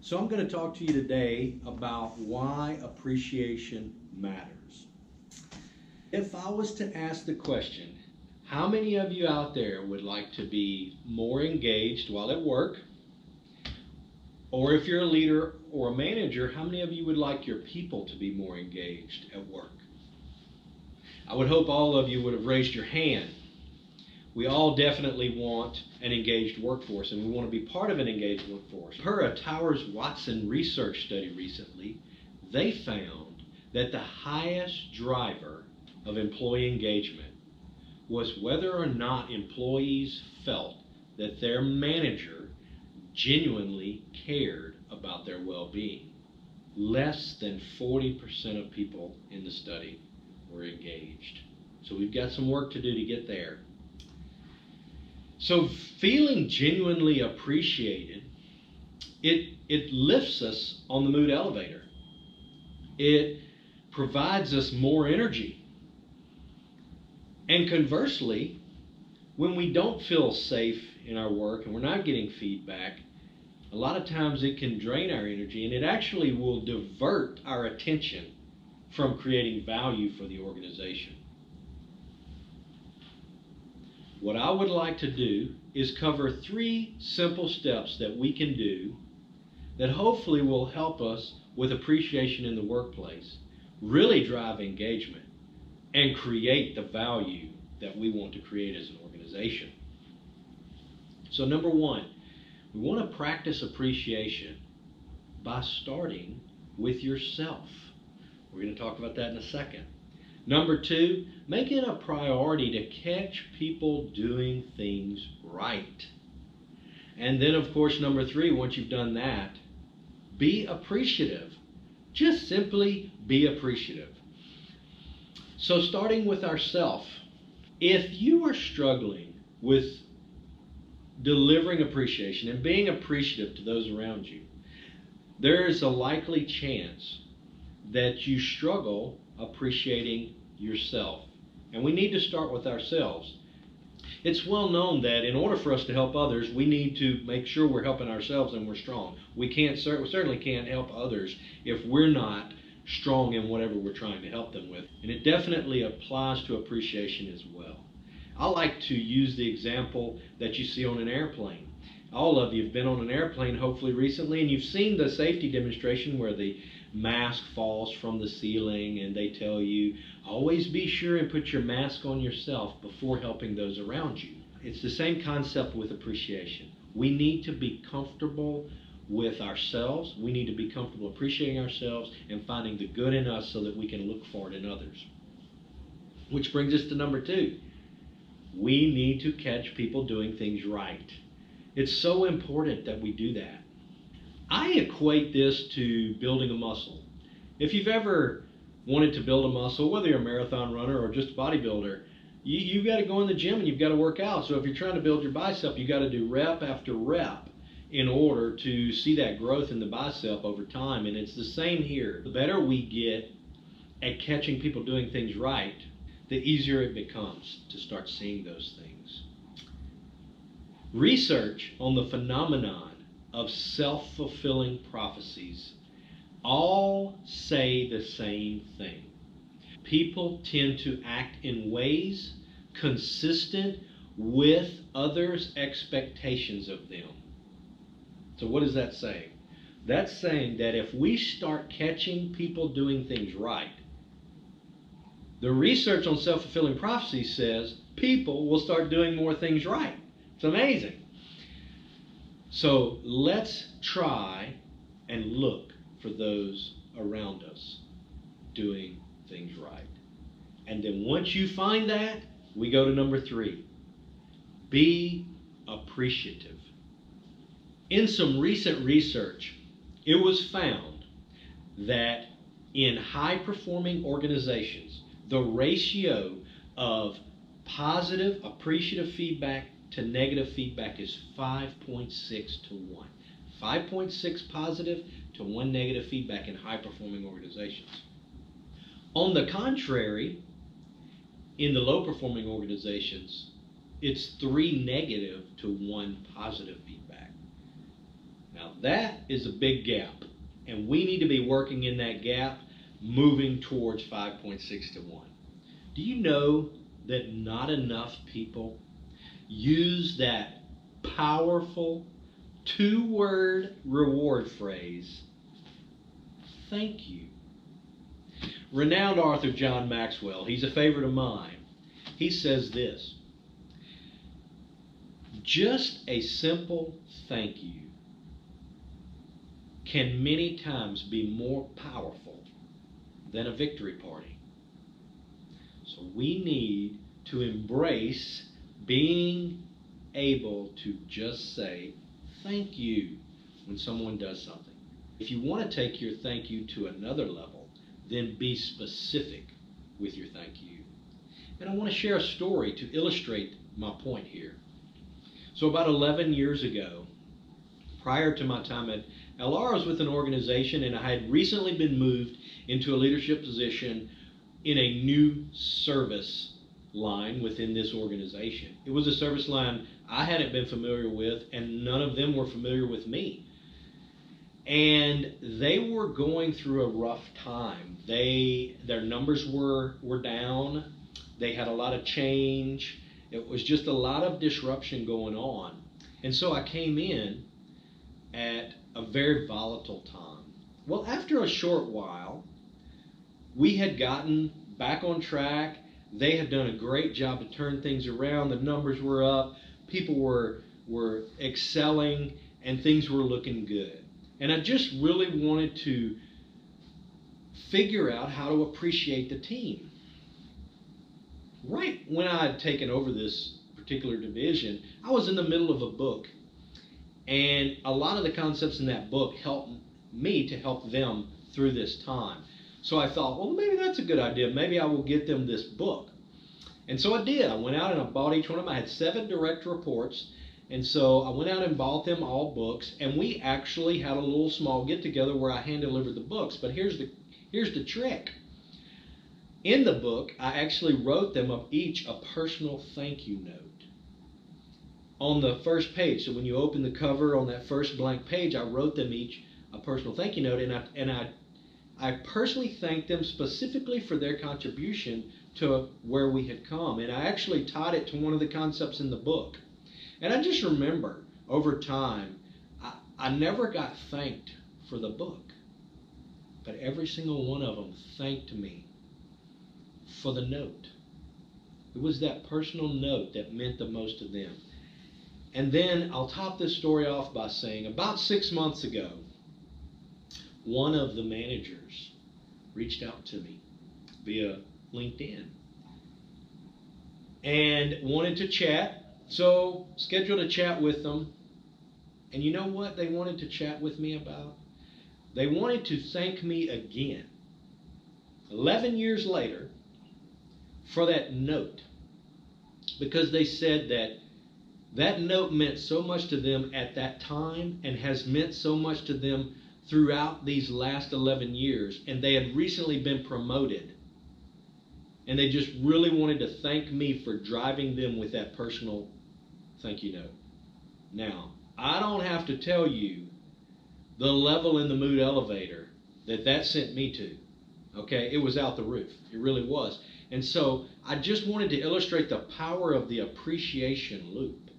So I'm going to talk to you today about why appreciation matters. If I was to ask the question, how many of you out there would like to be more engaged while at work? Or if you're a leader or a manager, how many of you would like your people to be more engaged at work? I would hope all of you would have raised your hand. We all definitely want an engaged workforce, and we want to be part of an engaged workforce. Per a Towers-Watson research study recently, they found that the highest driver of employee engagement was whether or not employees felt that their manager genuinely cared about their well-being. Less than 40% of people in the study were engaged. So we've got some work to do to get there. So feeling genuinely appreciated, it lifts us on the mood elevator. It provides us more energy. And conversely, when we don't feel safe in our work and we're not getting feedback, a lot of times it can drain our energy, and it actually will divert our attention from creating value for the organization. What I would like to do is cover 3 simple steps that we can do that hopefully will help us with appreciation in the workplace, really drive engagement, and create the value that we want to create as an organization. So number 1, we want to practice appreciation by starting with yourself. We're going to talk about that in a second. Number 2, make it a priority to catch people doing things right. And then, of course, number 3, once you've done that, be appreciative. Just simply be appreciative. So starting with ourselves, if you are struggling with delivering appreciation and being appreciative to those around you, there is a likely chance that you struggle appreciating yourself. And we need to start with ourselves. It's well known that in order for us to help others, we need to make sure we're helping ourselves and we're strong. We certainly can't help others if we're not strong in whatever we're trying to help them with. And it definitely applies to appreciation as well. I like to use the example that you see on an airplane. All of you have been on an airplane hopefully recently, and you've seen the safety demonstration where the mask falls from the ceiling and they tell you, always be sure and put your mask on yourself before helping those around you. It's the same concept with appreciation. We need to be comfortable with ourselves. We need to be comfortable appreciating ourselves and finding the good in us so that we can look for it in others. Which brings us to number 2. We need to catch people doing things right. It's so important that we do that. I equate this to building a muscle. If you've ever wanted to build a muscle, whether you're a marathon runner or just a bodybuilder, you've got to go in the gym and you've got to work out. So if you're trying to build your bicep, you've got to do rep after rep in order to see that growth in the bicep over time. And it's the same here. The better we get at catching people doing things right, the easier it becomes to start seeing those things. Research on the phenomenon of self-fulfilling prophecies all say the same thing. People tend to act in ways consistent with others' expectations of them. So what is that saying? That's saying that if we start catching people doing things right, the research on self-fulfilling prophecy says people will start doing more things right. It's amazing. So let's try and look for those around us doing things right. And then once you find that, we go to number 3. Be appreciative. In some recent research, it was found that in high-performing organizations, the ratio of positive, appreciative feedback to negative feedback is 5.6 to 1. 5.6 positive to 1 negative feedback in high-performing organizations. On the contrary, in the low-performing organizations, it's 3 negative to 1 positive feedback. Now that is a big gap, and we need to be working in that gap, moving towards 5.6 to 1. Do you know that not enough people use that powerful 2-word reward phrase, thank you? Renowned author John Maxwell, he's a favorite of mine, he says this: just a simple thank you can many times be more powerful than a victory party. So we need to embrace being able to just say thank you when someone does something. If you want to take your thank you to another level, then be specific with your thank you. And I want to share a story to illustrate my point here. So about 11 years ago, prior to my time at LR, I was with an organization, and I had recently been moved into a leadership position in a new service line within this organization. It was a service line I hadn't been familiar with, and none of them were familiar with me. And they were going through a rough time. Their numbers were down. They had a lot of change. It was just a lot of disruption going on. And so I came in at a very volatile time. Well, after a short while, we had gotten back on track. They had done a great job to turn things around. The numbers were up. People were excelling, and things were looking good. And I just really wanted to figure out how to appreciate the team. Right when I had taken over this particular division, I was in the middle of a book. And a lot of the concepts in that book helped me to help them through this time. So I thought, well, maybe that's a good idea. Maybe I will get them this book. And so I did. I went out and I bought each one of them. I had 7 direct reports. And so I went out and bought them all books. And we actually had a little small get-together where I hand-delivered the books. But here's the trick. In the book, I actually wrote them up each a personal thank you note on the first page. So when you open the cover on that first blank page, I wrote them each a personal thank you note, and I personally thanked them specifically for their contribution to where we had come. And I actually tied it to one of the concepts in the book. And I just remember over time, I never got thanked for the book, but every single one of them thanked me for the note. It was that personal note that meant the most to them. And then I'll top this story off by saying about 6 months ago, one of the managers reached out to me via LinkedIn and wanted to chat. So scheduled a chat with them. And you know what they wanted to chat with me about? They wanted to thank me again, 11 years later, for that note. Because they said that note meant so much to them at that time and has meant so much to them throughout these last 11 years. And they had recently been promoted. And they just really wanted to thank me for driving them with that personal thank you note. Now, I don't have to tell you the level in the mood elevator that sent me to. Okay, it was out the roof. It really was. And so I just wanted to illustrate the power of the appreciation loop.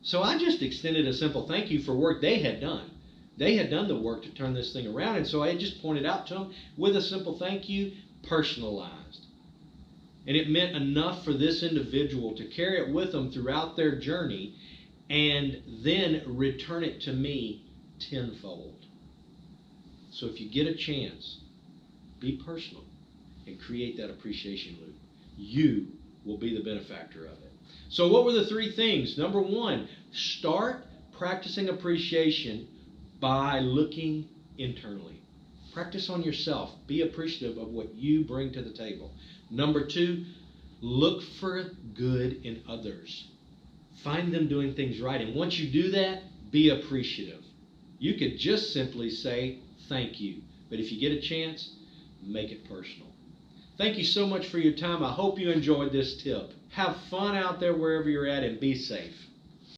So I just extended a simple thank you for work they had done. They had done the work to turn this thing around. And so I just pointed out to them with a simple thank you, personalized. And it meant enough for this individual to carry it with them throughout their journey and then return it to me tenfold. So if you get a chance, be personal and create that appreciation loop. You will be the benefactor of it. So what were the 3 things? Number 1, start practicing appreciation by looking internally. Practice on yourself. Be appreciative of what you bring to the table. Number 2, look for good in others. Find them doing things right. And once you do that, be appreciative. You could just simply say thank you. But if you get a chance, make it personal. Thank you so much for your time. I hope you enjoyed this tip. Have fun out there wherever you're at and be safe.